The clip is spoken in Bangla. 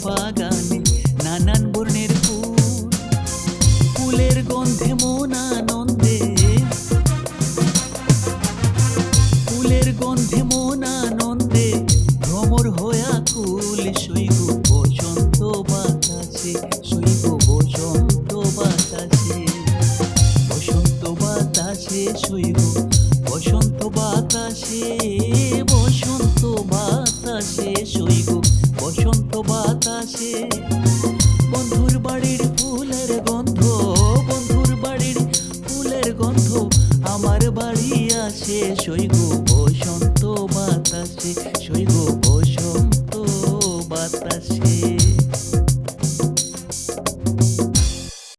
বাগানে নানান বর্ণের ফুল, ফুলের গন্ধে মন আনন্দে, ফুলের গন্ধে মন আনন্দে ভ্রমর হয়া কুল। শৈব বসন্ত বাতাসে, শৈব বসন্ত বাতাসে, বসন্ত বাতাসে শৈব বসন্ত বাতাসে, বসন্ত বাতাসে শৈব বসন্ত বাতাসে। বন্ধুর বাড়ির ফুলের গন্ধ, বন্ধুর বাড়ির ফুলের গন্ধ আমার বাড়ি আসে শৈব